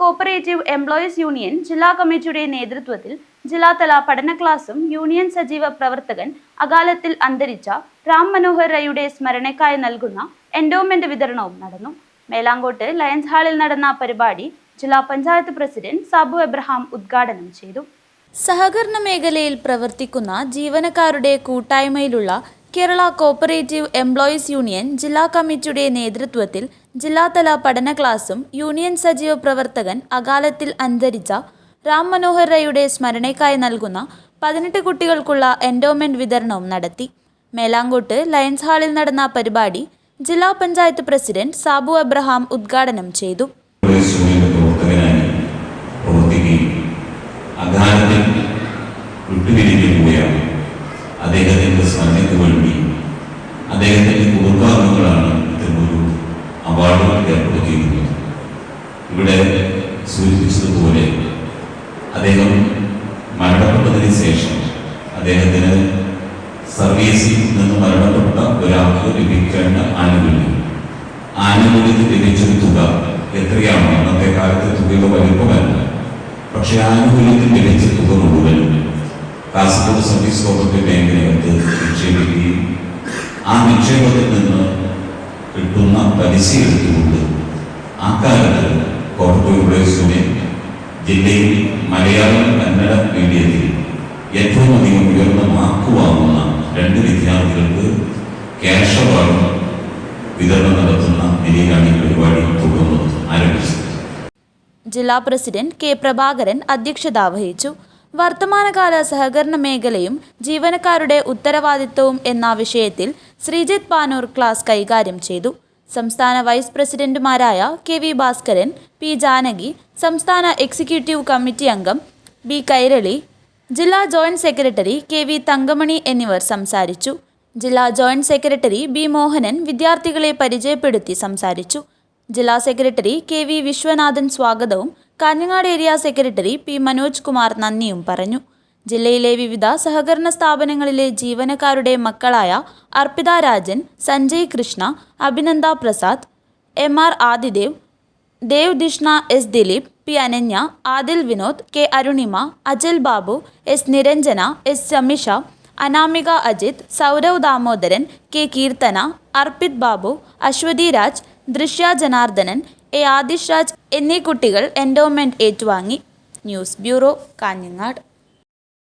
Cooperative employees union ജില്ലാ കമ്മിറ്റിയുടെ നേതൃത്വത്തിൽ ജില്ലാതല പഠന ക്ലാസും യൂണിയൻ സജീവ പ്രവർത്തകൻ അകാലത്തിൽ അന്തരിച്ച രാം മനോഹർ റൈയുടെ സ്മരണയ്ക്കായി നൽകുന്ന എൻഡോമെന്റ് വിതരണവും നടന്നു. മേലാങ്കോട്ട് ലയൺസ് ഹാളിൽ നടന്ന പരിപാടി ജില്ലാ പഞ്ചായത്ത് പ്രസിഡന്റ് സാബു എബ്രഹാം ഉദ്ഘാടനം ചെയ്തു. സഹകരണ മേഖലയിൽ പ്രവർത്തിക്കുന്ന ജീവനക്കാരുടെ കൂട്ടായ്മയിലുള്ള കേരള കോപ്പറേറ്റീവ് എംപ്ലോയീസ് യൂണിയൻ ജില്ലാ കമ്മിറ്റിയുടെ നേതൃത്വത്തിൽ ജില്ലാതല പഠന ക്ലാസും യൂണിയൻ സജീവ പ്രവർത്തകൻ അകാലത്തിൽ അന്തരിച്ച രാം മനോഹർ റൈയുടെ സ്മരണയ്ക്കായി നൽകുന്ന 18 കുട്ടികൾക്കുള്ള എൻഡോമെന്റ് വിതരണവും നടത്തി. മേലാങ്കോട്ട് ലയൺസ് ഹാളിൽ നടന്ന പരിപാടി ജില്ലാ പഞ്ചായത്ത് പ്രസിഡന്റ് സാബു എബ്രഹാം ഉദ്ഘാടനം ചെയ്തു. അദ്ദേഹത്തിൻ്റെ സ്മരണയ്ക്ക് വേണ്ടി അദ്ദേഹത്തിൻ്റെ കുടുംബാംഗങ്ങളാണ് ഇത്തരമൊരു അവാർഡ് ഏർപ്പെടുത്തിയിരുന്നത്. ഇവിടെ സൂചിപ്പിച്ചതുപോലെ അദ്ദേഹം മരണപ്പെട്ടതിന് ശേഷം അദ്ദേഹത്തിന് സർവീസിൽ നിന്ന് മരണപ്പെട്ട ഒരാൾക്ക് ലഭിക്കേണ്ട ആനുകൂല്യത്തിൽ ലഭിച്ചൊരു തുക എത്രയാണോ അന്നത്തെ കാലത്തെ തുകയുടെ വലിപ്പമല്ല, പക്ഷെ ആനുകൂല്യത്തിൽ ലഭിച്ച തുക മുഴുവൻ കാസർഗോഡ് സർവീസ് കോപ്പറേറ്റീവ് ബാങ്കിനകത്ത് നിക്ഷേപിക്കുകയും ആ നിക്ഷേപത്തിൽ നിന്ന് കിട്ടുന്ന പലിശ എടുത്തുകൊണ്ട് ആ കാലത്ത് കോപ്പറേറ്റീവ് എംപ്ലോയീസ് യൂണിയൻ ജില്ലയിൽ മലയാളം കന്നഡ മീഡിയത്തിൽ ഏറ്റവും അധികം ഉയർന്ന മാർക്ക് വാങ്ങുന്ന 2 വിദ്യാർത്ഥികൾക്ക് ക്യാഷ് അവാർഡ് വിതരണം നടത്തുന്ന നിലയിലാണ് ഈ പരിപാടി ആരംഭിച്ചത്. ജില്ലാ പ്രസിഡന്റ് കെ പ്രഭാകരൻ അധ്യക്ഷത വഹിച്ചു. വർത്തമാനകാല സഹകരണ മേഖലയും ജീവനക്കാരുടെ ഉത്തരവാദിത്വവും എന്ന വിഷയത്തിൽ ശ്രീജിത്ത് പാനൂർ ക്ലാസ് കൈകാര്യം ചെയ്തു. സംസ്ഥാന വൈസ് പ്രസിഡന്റുമാരായ K V Bhaskaran, P Janaki, സംസ്ഥാന എക്സിക്യൂട്ടീവ് കമ്മിറ്റി അംഗം ബി കൈരളി, ജില്ലാ joint secretary K V Thankamani എന്നിവർ സംസാരിച്ചു. ജില്ലാ ജോയിന്റ് സെക്രട്ടറി ബി മോഹനൻ വിദ്യാർത്ഥികളെ പരിചയപ്പെടുത്തി സംസാരിച്ചു. ജില്ലാ സെക്രട്ടറി കെ വി വിശ്വനാഥൻ സ്വാഗതവും Kanhangad area secretary P Manoj Kumar നന്ദിയും പറഞ്ഞു. ജില്ലയിലെ വിവിധ സഹകരണ സ്ഥാപനങ്ങളിലെ ജീവനക്കാരുടെ മക്കളായ Arpitha Rajan, Sanjay Krishna, Abhinanda Prasad, M R Adidev, Dev Dishna, S Dileep, P Ananya, Adil Vinod, K Arunima, Ajal Babu, S Niranjana, S Shamisha, Anamika Ajith, Sourav Damodaran, K Keerthana, Arpith Babu, Aswathy Raj, Drishya Janardhanan, A Adish Raj എന്നീ കുട്ടികൾ എൻഡോമെന്റ് ഏറ്റുവാങ്ങി. News bureau, Kanhangad.